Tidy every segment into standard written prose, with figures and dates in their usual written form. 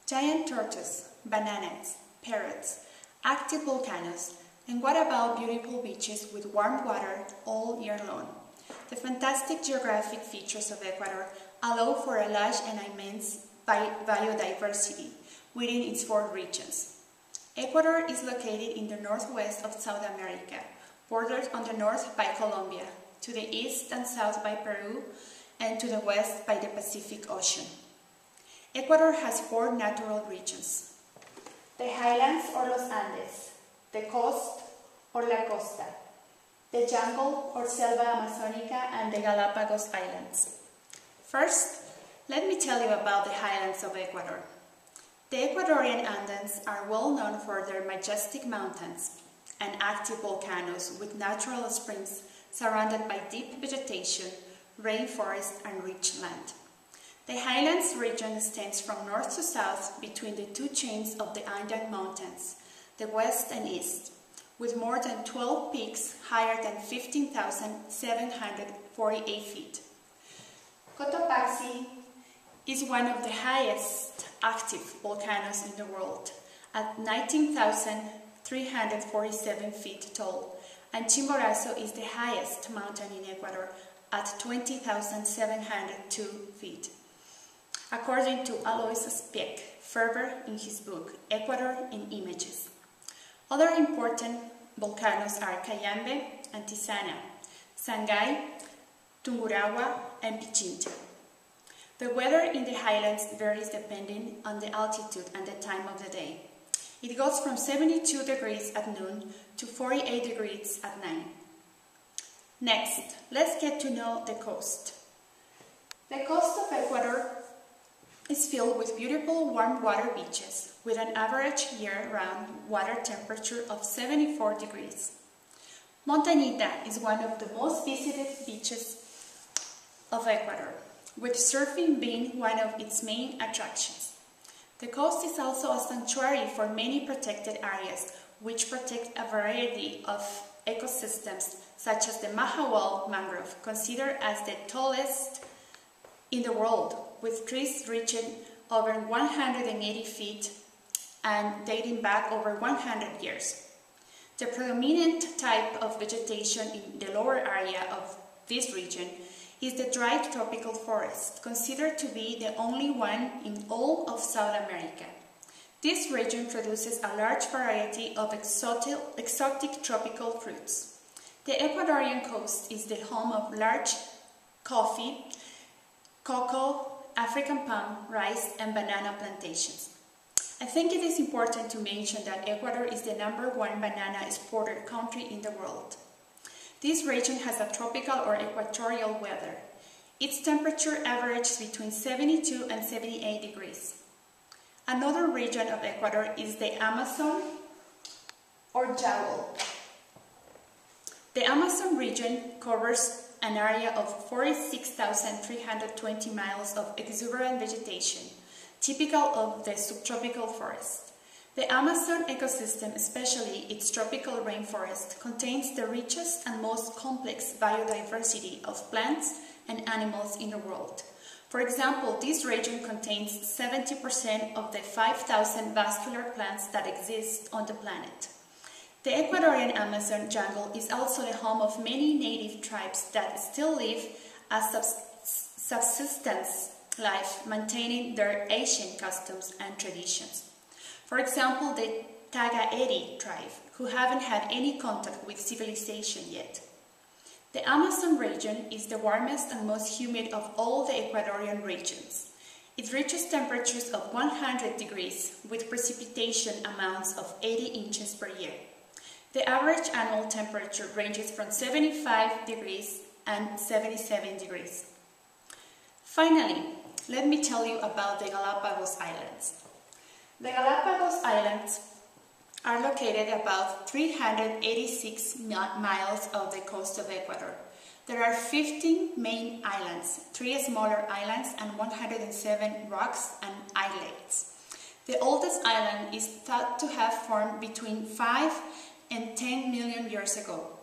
giant tortoises, bananas, parrots, active volcanoes, and what about beautiful beaches with warm water all year long? The fantastic geographic features of Ecuador allow for a large and immense biodiversity within its 4 regions. Ecuador is located in the northwest of South America, bordered on the north by Colombia, to the east and south by Peru, and to the west by the Pacific Ocean. Ecuador has 4 natural regions: the highlands or Los Andes, the coast or La Costa, the jungle or Selva Amazonica, and the Galapagos Islands. First, let me tell you about the highlands of Ecuador. The Ecuadorian Andes are well known for their majestic mountains and active volcanoes with natural springs surrounded by deep vegetation, rainforest, and rich land. The highlands region extends from north to south between the 2 chains of the Andean Mountains, the west and east, with more than 12 peaks higher than 15,748 feet. Cotopaxi is one of the highest active volcanoes in the world, at 19,347 feet tall, and Chimborazo is the highest mountain in Ecuador at 20,702 feet, according to Alois Speck Ferber in his book Ecuador in Images. Other important volcanoes are Cayambe and Tizana, Sangay, Tungurahua, and Pichincha. The weather in the highlands varies depending on the altitude and the time of the day. It goes from 72 degrees at noon to 48 degrees at night. Next, let's get to know the coast. The coast of Ecuador is filled with beautiful warm water beaches with an average year-round water temperature of 74 degrees. Montañita is one of the most visited beaches of Ecuador, with surfing being one of its main attractions. The coast is also a sanctuary for many protected areas, which protect a variety of ecosystems, such as the Mahahual mangrove, considered as the tallest in the world, with trees reaching over 180 feet and dating back over 100 years. The predominant type of vegetation in the lower area of this region is the dry tropical forest, considered to be the only one in all of South America. This region produces a large variety of exotic tropical fruits. The Ecuadorian coast is the home of large coffee, cocoa, African palm, rice, and banana plantations. I think it is important to mention that Ecuador is the #1 banana exporter country in the world. This region has a tropical or equatorial weather. Its temperature averages between 72 and 78 degrees. Another region of Ecuador is the Amazon or Juhala. The Amazon region covers an area of 46,320 miles of exuberant vegetation, typical of the subtropical forest. The Amazon ecosystem, especially its tropical rainforest, contains the richest and most complex biodiversity of plants and animals in the world. For example, this region contains 70% of the 5,000 vascular plants that exist on the planet. The Ecuadorian Amazon jungle is also the home of many native tribes that still live a subsistence life, maintaining their ancient customs and traditions. For example, the Tagaeri tribe, who haven't had any contact with civilization yet. The Amazon region is the warmest and most humid of all the Ecuadorian regions. It reaches temperatures of 100 degrees, with precipitation amounts of 80 inches per year. The average annual temperature ranges from 75 degrees and 77 degrees. Finally, let me tell you about the Galapagos Islands. The Galapagos Islands are located about 386 miles off the coast of Ecuador. There are 15 main islands, 3 smaller islands, and 107 rocks and islets. The oldest island is thought to have formed between 5 and 10 million years ago.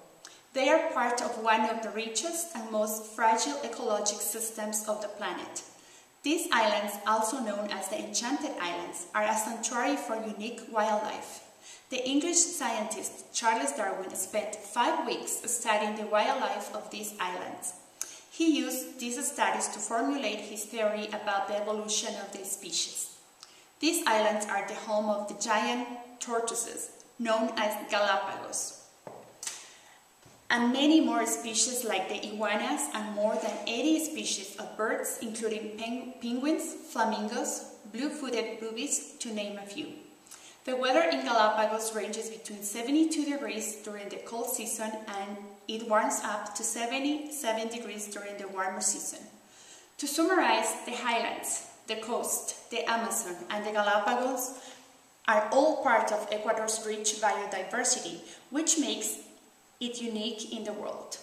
They are part of one of the richest and most fragile ecologic systems of the planet. These islands, also known as the Enchanted Islands, are a sanctuary for unique wildlife. The English scientist Charles Darwin spent 5 weeks studying the wildlife of these islands. He used these studies to formulate his theory about the evolution of the species. These islands are the home of the giant tortoises, known as Galapagos, and many more species like the iguanas and more than 80 species of birds, including penguins, flamingos, blue-footed boobies, to name a few. The weather in Galapagos ranges between 72 degrees during the cold season and it warms up to 77 degrees during the warmer season. To summarize, the highlands, the coast, the Amazon, and the Galapagos are all part of Ecuador's rich biodiversity, which makes it unique in the world.